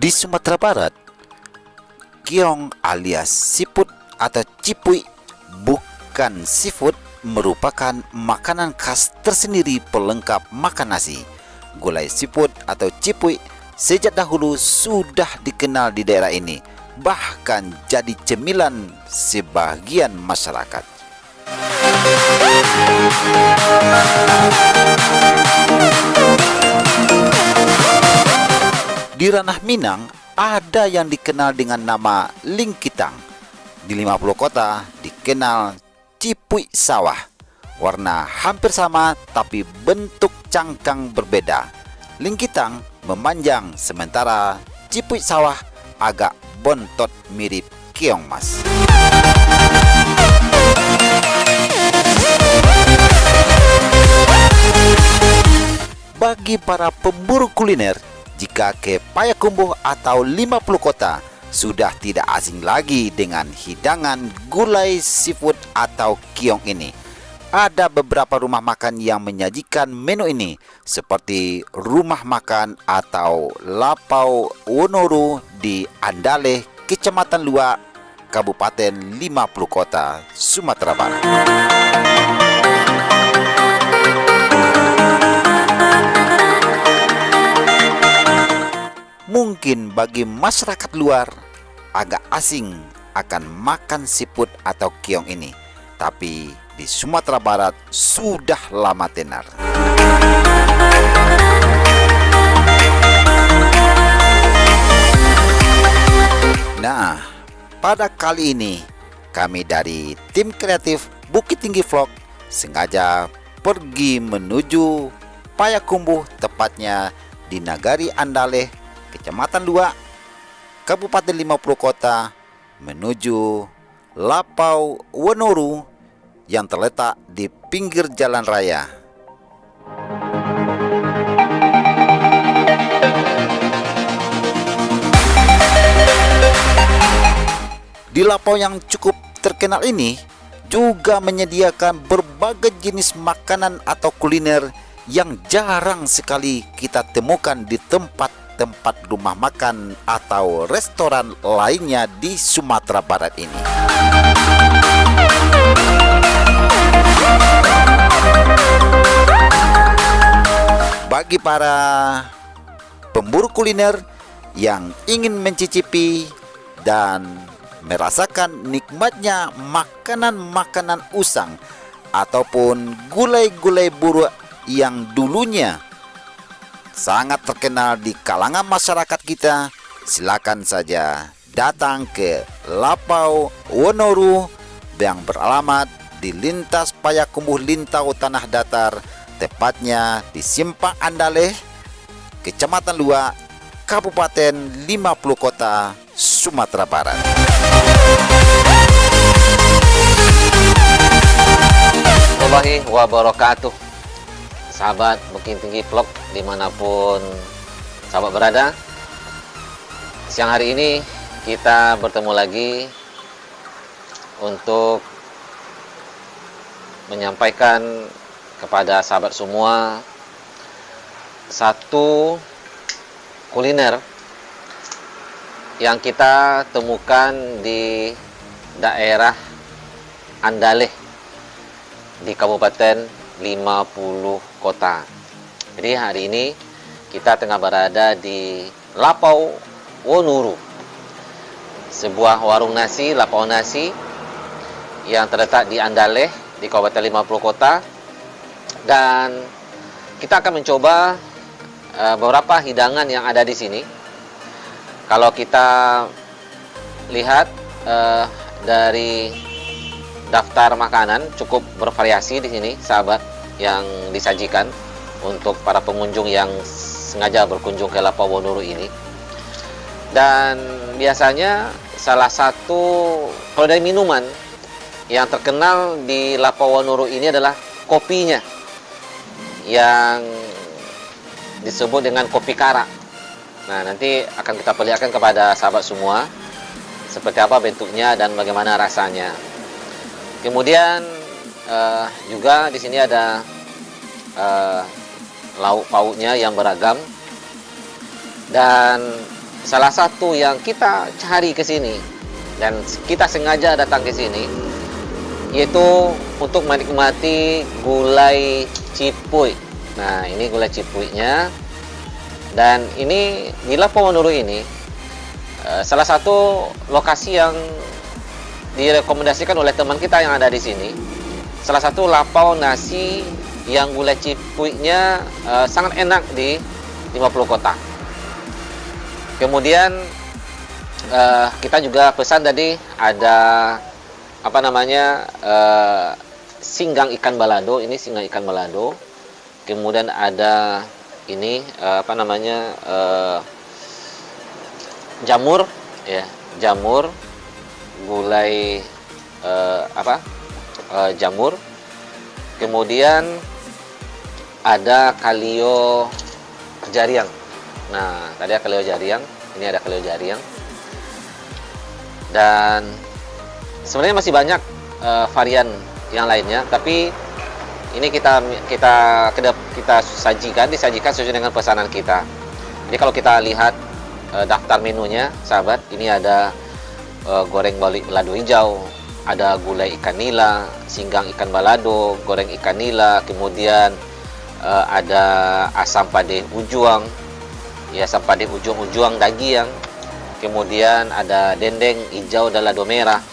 Di Sumatera Barat, keong alias siput atau cipui bukan seafood merupakan makanan khas tersendiri pelengkap makan nasi. Gulai siput atau cipui sejak dahulu sudah dikenal di daerah ini, bahkan jadi cemilan sebagian masyarakat. Di ranah Minang, ada yang dikenal dengan nama lingkitang. Di 50 kota dikenal cipui sawah. Warna hampir sama tapi bentuk cangkang berbeda. Lingkitang memanjang sementara cipui sawah agak bontot mirip keong mas. Bagi para pemburu kuliner, jika ke Payakumbuh atau 50 kota, sudah tidak asing lagi dengan hidangan gulai seafood atau keong ini. Ada beberapa rumah makan yang menyajikan menu ini, seperti rumah makan atau Lapau Wonoru di Andaleh, Kecamatan Luak, Kabupaten 50 Kota, Sumatera Barat. Mungkin bagi masyarakat luar agak asing akan makan siput atau keong ini, tapi di Sumatera Barat sudah lama tenar. Nah, pada kali ini kami dari tim kreatif Bukit Tinggi Vlog sengaja pergi menuju Payakumbuh, tepatnya di Nagari Andaleh, Kecamatan Luak, Kabupaten 50 Kota, menuju Lapau Wonoru yang terletak di pinggir jalan raya. Di Lapau yang cukup terkenal ini juga menyediakan berbagai jenis makanan atau kuliner yang jarang sekali kita temukan di tempat rumah makan atau restoran lainnya di Sumatera Barat ini. Bagi para pemburu kuliner yang ingin mencicipi dan merasakan nikmatnya makanan-makanan usang ataupun gulai-gulai buruk yang dulunya sangat terkenal di kalangan masyarakat kita, silakan saja datang ke Lapau Wonoru yang beralamat di lintas Payakumbuh Lintau Tanah Datar, tepatnya di Simpang Andaleh, Kecamatan Luak, Kabupaten 50 Kota, Sumatera Barat. Warahmatullahi wabarakatuh. Sahabat Bukit Tinggi Vlog dimanapun sahabat berada, siang hari ini kita bertemu lagi untuk menyampaikan kepada sahabat semua satu kuliner yang kita temukan di daerah Andaleh di Kabupaten 50 Kota. Jadi hari ini kita tengah berada di Lapau Wonoru, sebuah warung nasi, Lapau Nasi yang terletak di Andaleh di Kabupaten 50 Kota, dan kita akan mencoba beberapa hidangan yang ada di sini. Kalau kita lihat dari daftar makanan cukup bervariasi di sini, sahabat, yang disajikan untuk para pengunjung yang sengaja berkunjung ke Lapau Wonoru ini. Dan biasanya salah satu, kalau dari minuman yang terkenal di Lapau Wonoru ini adalah kopinya, yang disebut dengan kopi kara. Nah, nanti akan kita perlihatkan kepada sahabat semua seperti apa bentuknya dan bagaimana rasanya. Kemudian juga di sini ada lauk pauknya yang beragam, dan salah satu yang kita cari ke sini dan kita sengaja datang ke sini yaitu untuk menikmati gulai cipuy. Nah, ini gulai cipuynya. Dan ini di Lapau Wanuru ini salah satu lokasi yang direkomendasikan oleh teman kita yang ada di sini. Salah satu lapau nasi yang gulai cipuynya sangat enak di 50 kota. Kemudian kita juga pesan tadi ada apa namanya singgang ikan balado. Ini singgang ikan balado. Kemudian ada ini apa namanya jamur, ya, jamur gulai jamur. Kemudian ada kalio jariang. Nah, tadi ada kalio jariang, ini ada kalio jariang. Dan sebenarnya masih banyak varian yang lainnya, tapi ini kita disajikan sesuai dengan pesanan kita. Jadi kalau kita lihat daftar menunya, sahabat, ini ada goreng balado hijau, ada gulai ikan nila, singgang ikan balado, goreng ikan nila, kemudian ada asam padeh ujuang, ya, asam padeh ujuang daging, kemudian ada dendeng hijau dan lado merah.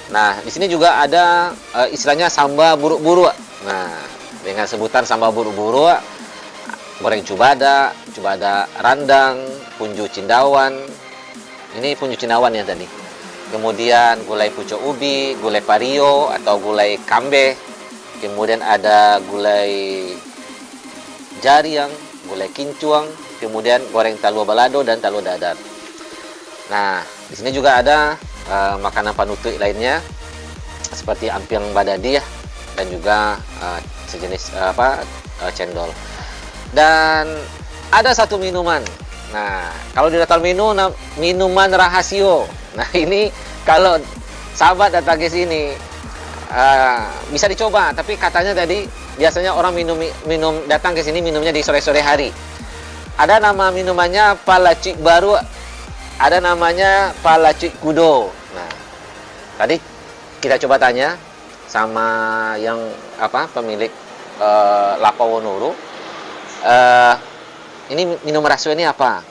Nah, di sini juga ada istilahnya samba buruk-buruk. Nah, dengan sebutan samba buruk-buruk, goreng cubada randang, punju cindawan. Ini punju cindawan ya tadi. Kemudian gulai pucuk ubi, gulai pario atau gulai kambe. Kemudian ada gulai jariang, gulai kincuang, kemudian goreng talua balado dan talua dadar. Nah, di sini juga ada makanan panutup lainnya seperti ampiang badadi, ya, dan juga sejenis cendol. Dan ada satu minuman. Nah, kalau di daftar menu minuman rahasio. Nah, ini kalau sahabat datang ke sini bisa dicoba, tapi katanya tadi biasanya orang minum datang ke sini minumnya di sore-sore hari. Ada nama minumannya palacik baru, ada namanya palacik kudo. Nah, tadi kita coba tanya sama yang pemilik Lapau Wanuru. Ini minum rasio ini apa?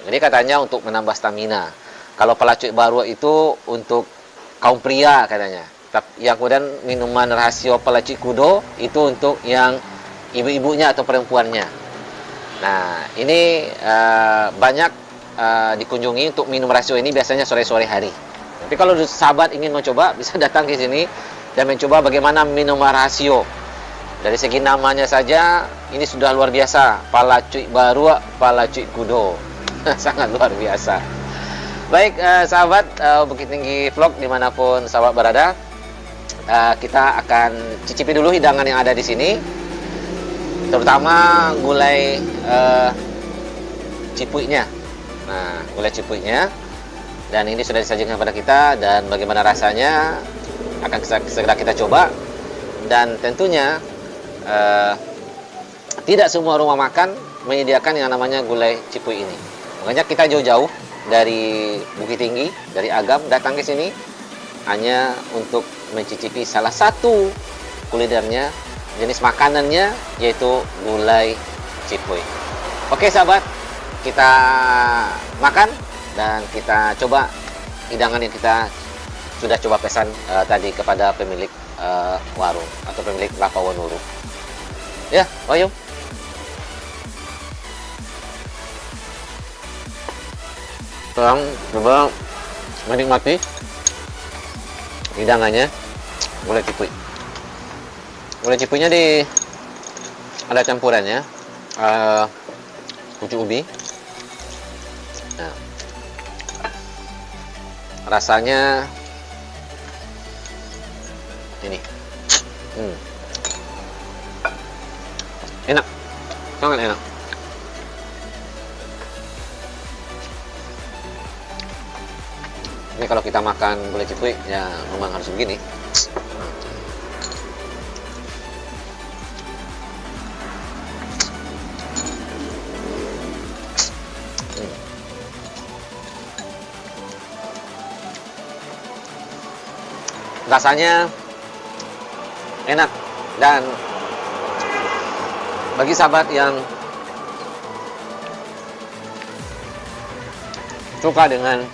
Jadi katanya untuk menambah stamina. Kalau pelacuk baru itu untuk kaum pria katanya. Yang kemudian minuman rasio pelacuk kudo itu untuk yang ibu-ibunya atau perempuannya. Nah, ini banyak dikunjungi untuk minum rasio ini biasanya sore-sore hari. Tapi kalau sahabat ingin mencoba, bisa datang ke sini dan mencoba bagaimana minuman rasio. Dari segi namanya saja, ini sudah luar biasa. Palacuk baru, palacuk kudo. Sangat luar biasa. Baik, sahabat Bukit Tinggi Vlog dimanapun sahabat berada, kita akan cicipi dulu hidangan yang ada di sini, terutama gulai cipuynya. Nah, gulai cipuynya, dan ini sudah disajikan kepada kita, dan bagaimana rasanya akan segera kita coba. Dan tentunya tidak semua rumah makan menyediakan yang namanya gulai cipuy ini. Makanya kita jauh-jauh dari Bukit Tinggi, dari Agam, datang ke sini hanya untuk mencicipi salah satu kulinernya, jenis makanannya, yaitu gulai cipuy. Oke sahabat, kita makan dan kita coba hidangan yang kita sudah coba pesan tadi kepada pemilik warung atau pemilik Lapau Wanuru. Ya, ayo. Sekarang coba menikmati hidangannya gulai cipuy. Gulai cipuynya ada campurannya pucuk ubi. Nah, rasanya ini enak, sangat enak. Ini kalau kita makan gulai cipuy ya memang harus begini. rasanya enak. Dan bagi sahabat yang suka dengan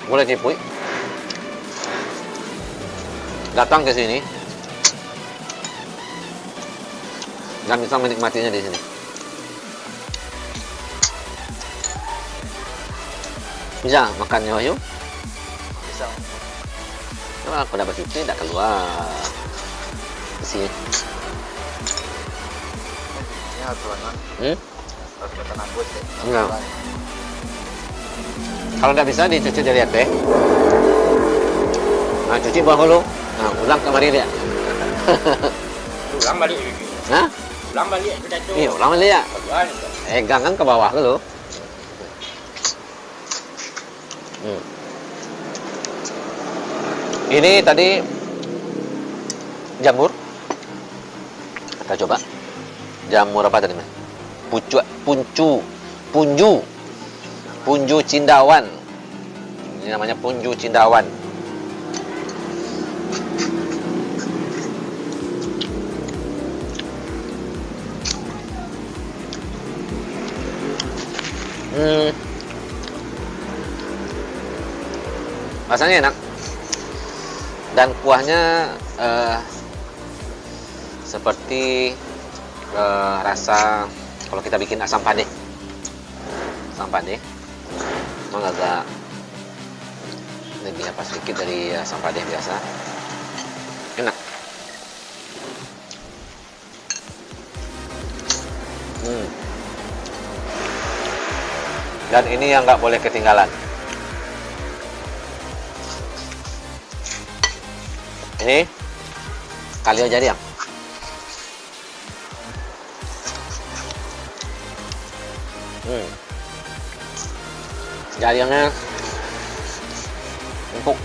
gulai cipui, datang ke sini dan bisa menikmatinya di sini. Bisa makannya, Wahyu? Bisa. Nah, aku dapat cuci tidak keluar. Sini. Ini harus warna. Harus bertenang bos ya. Enggak. Kalau tidak bisa dicuci dari teh. Nah, cuci bawah dulu. Nah, ulang kemari dia. Ulang balik. Hah? Ulang balik sudah itu. Iya, ulang balik ya. Baguan. Pegang kan ke bawah dulu. Ini tadi jamur. Kita coba. Jamur apa tadi, Mas? Punju cindawan. Ini namanya punju cindawan. Rasanya enak. Dan kuahnya seperti rasa kalau kita bikin asam pade. Asam pade memang agak lebih apa sedikit dari asam pade biasa. Enak. Dan ini yang nggak boleh ketinggalan. Ini kalio jariang. Jariangnya empuk.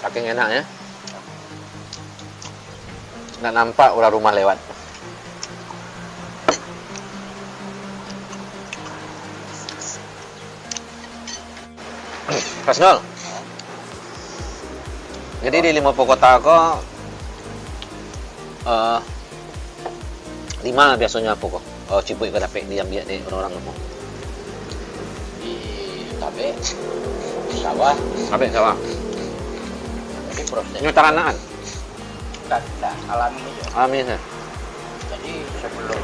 Saking enaknya, nggak nampak ular rumah lewat. Mas Nol. Jadi di 5 kota kok 5 biasanya pokok. Cipui ke dapet di ambil di orang-orang apa? Di tabe. Di sawah. Apa sawah? Jadi proses. Ini taranaan. Tidak alami aja. Amin ya. Jadi sebelum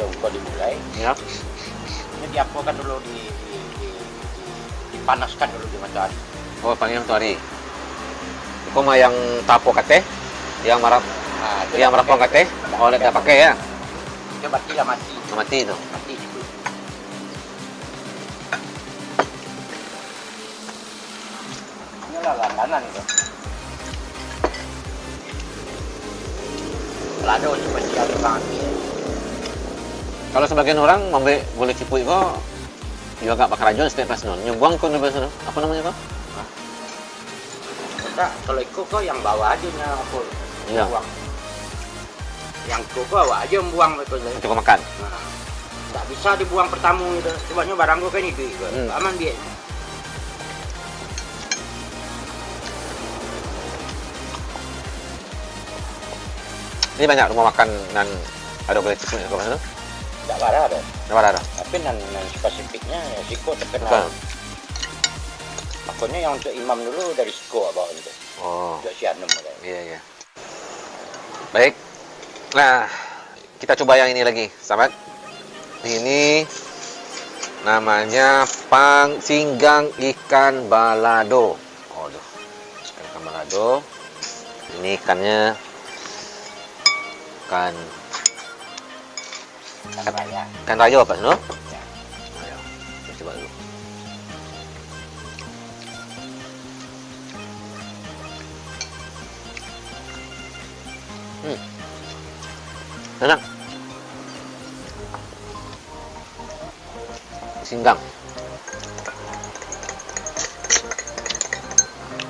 udah dimulai, Ya. ini diapakan dulu dipanaskan dulu di matahari. Oh, panggil tuari. Kau mah yang tapo kate, yang marap, Nah, yang merapong kate. Oh, tidak pakai ya? Dia mati lah mati. Mati itu. Mati itu. Ini lah langganan itu. Lado spesial banget. Kalau sebagian orang membeli gulai cipui kok juga nggak pakai racun setiap pas non. Nyumbang kok nih sana. Apa namanya kok? Kita kalau ikut kok yang bawa aja nya apa? Iya. Buang. Yang ikut bawa aja buang betul. Cukup makan. Nah, nggak bisa dibuang pertama gitu. Sebabnya barang gua kan itu. Aman dia. Ini banyak rumah makan dan ada gulai cipui kok sana. Nggak parah ada. Apa ada? Tapi nan spesifiknya ya Siko Bukan. terkenal. Makanya yang untuk imam dulu dari Siko abang itu. Oh. Untuk si Anem ada. Iya. Baik. Nah, kita coba yang ini lagi, sahabat. Ini namanya singgang ikan balado. Aduh. Ikan balado. Ini ikannya ikan Raya. ikan rayo apa, no? Ya. Ayo, kita coba dulu. Enak. Singgang.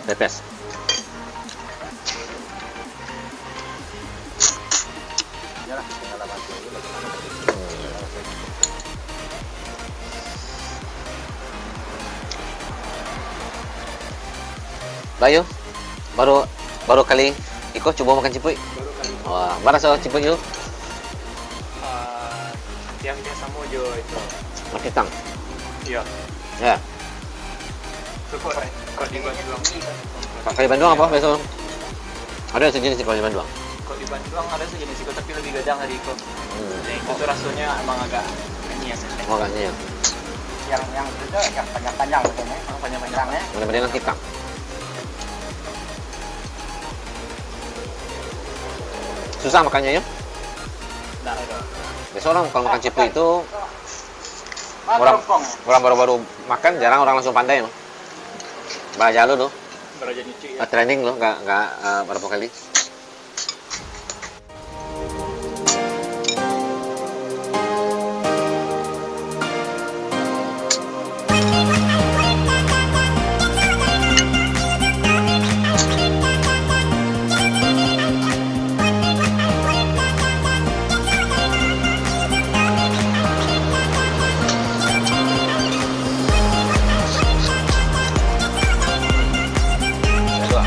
Pepes. Yalah, pengalaman dia lagi. Bayu, baru baru kali Iko coba makan cipuy. Baru kali Wah, mana soal cipuy yuk? yang biasa mojo itu. Makitang. Iya. Ya. Itu kok di Bandung. Kalau di Bandung apa biasa? Ada sejenis kalau di Bandung. Kok di Bandung ada sejenis iko tapi lebih gadang dari iko. Hmm. Yang itu tuh rasanya emang agak kenyas. Makanya ya. Yang itu yang panjang-panjang katanya. Yang panjang-panjang. Mana-mana kita. Susah makannya ya. Nah, ada. Biasa orang kalau makan cipuy itu Orang orang baru-baru makan jarang orang langsung pandai loh. Belajar lu tuh, Baru jadi nyuci ya. training loh, nggak berapa kali. Dua.